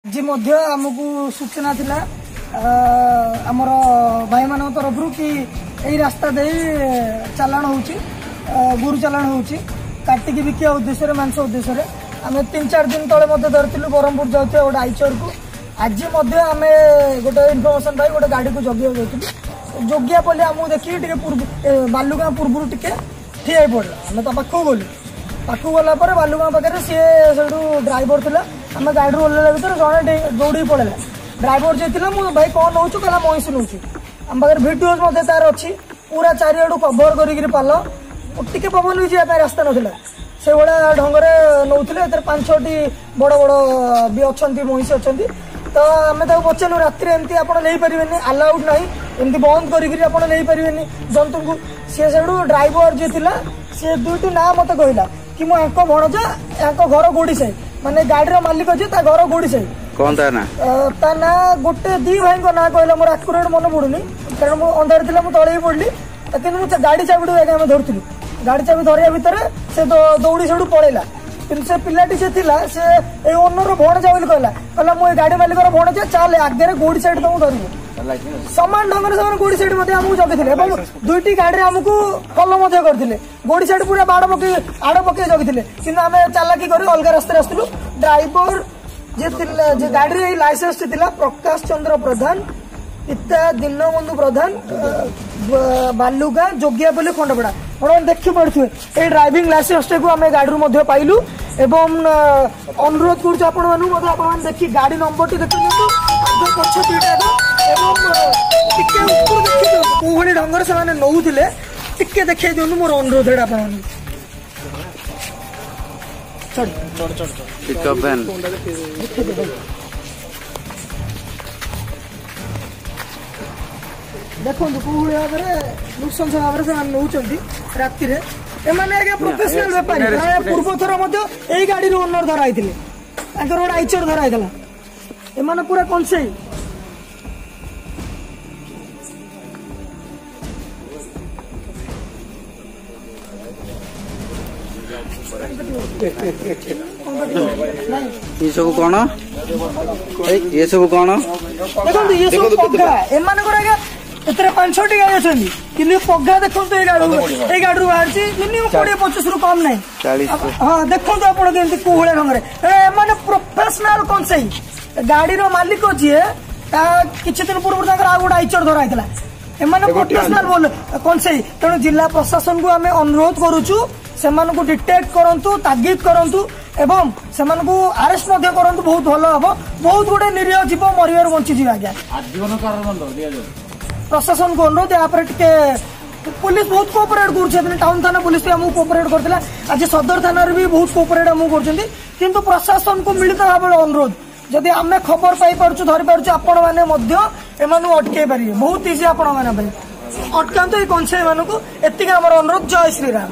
जी आमको सूचना थिला आमर भाई मान तरफ कि यही रास्ता दे चालाण होची गुरु चालाण होची काटिकी बिकिया उद्देश्य मांस उद्देश्य आम 3-4 दिन तले धरती ब्रह्मपुर जाऊे गोटे आईचर को आज आम गोटे इनफर्मेशन पाई गोटे गाड़ी को जगिया जाती जगिया पड़े आमको देखिए बालुगाँ पूर्व टे ठिया पड़ा आम तो पाखु गलु पाखु गलापर बालुगाँ पाखे सी ड्राइवर थिला आम गाड़ी ओल्ला भर जड़े दौड़ी पड़ेगा ड्राइवर जी थी मुझे भाई कौन नौ कहला महिषी नौ आम पाखे भिडिओज तार अच्छी पूरा चारिआडू कभर कर पाल टे पवन भी जाए रास्ता नाला से भाया ढंग से नौले 5-6टी बड़ बड़ भी अच्छा महिषी अच्छा तो आम पचारू राति एमती आप नहीं अलाउड ना एमती बंद कर जंतु को सी से ड्राइवर जी थी सी 2टी ना मत कहला कि मुझे भणजा या घर गोड़ी साई माने गाड़ी मालिक जी घर गोड़ी साई कौन ता ना गोटे 2 भाई ना कहला मोर आकुरेट मन पड़ुनी कारण मुझे अंधार थी मुझे तले पड़ी कि गाड़ी चाबी आगे धरती गाड़ी चाबी धरिया भितर से दौड़ी से पड़ेगा कि से पिलाटी से थिला से ओनर भणजा बोली कहला मुझे गाड़ी मालिक भणजा चल आगे गोड़ी साइड तुमको धरबू सामान ढंग से गोड़ी साइड आमको जगी 2टी गाड़ी आमको फलो करते गोड़ी साइड पूरा आड़ पकई जगी कि आम चालाकी कर अलग रास्ते आसलु ड्राइवर जे गाड़ी लाइसेंस प्रकाश चंद्र प्रधान पिता दीनबंधु प्रधान बालुगाँ जोगियापल्ली खंडपड़ा आप देखी पड़े ये ड्राइविंग लाइसेंस को आम गाड़ी पाइलु एवं अनुरोध कर देखिए गाड़ी नंबर टी देखिए कौन ढंग से नौले टिके देखिए दिखाई मोर अनुरोध देखो कौ भाव नृशंस भाव से नौकरी राति प्रोफेशनल बेपारी पूर्व थर यही गाड़ी ओनर धराई गोटे आईचर धराई एम पूरा कनसेई ये सब कौन ये सब कौन देखो ये सब पग्गा एम 5-6टी गाड़ी अच्छी कि पग्गा देखो ये गाड़ी बाहर मिनिमम 20-25 रु कम ना हाँ देखो आप कौ भाया ढंग से प्रोफेशनल कौन से गाड़ी मालिक जी किसी दिन पूर्व गोटे आईचर धराई प्रोफेशनल बोल कौन से तेणु जिला प्रशासन को आम अनुरोध करुचु से डिटेक्ट करंतु तागिद करंतु एवं से आरेस्ट करंतु बहुत भल हम बहुत गुटे निरीह जीव मरिबार बंची आज्ञा प्रशासन को अनुरोध यहाँ पुलिस बहुत कोऑपरेट कर टाउन थाना पुलिस भी आमको कोऑपरेट करथिला आज सदर थाना भी बहुत कोऑपरेट आमको कर प्रशासन को मिलित भाव अनुरोध जदि आम खबर पाई पार्छु धरी पार्छु आपण मैंने अटकई पारे बहुत इजी आपण मैंने अटकांत कौन से एतिक अनुरोध। जय श्रीराम।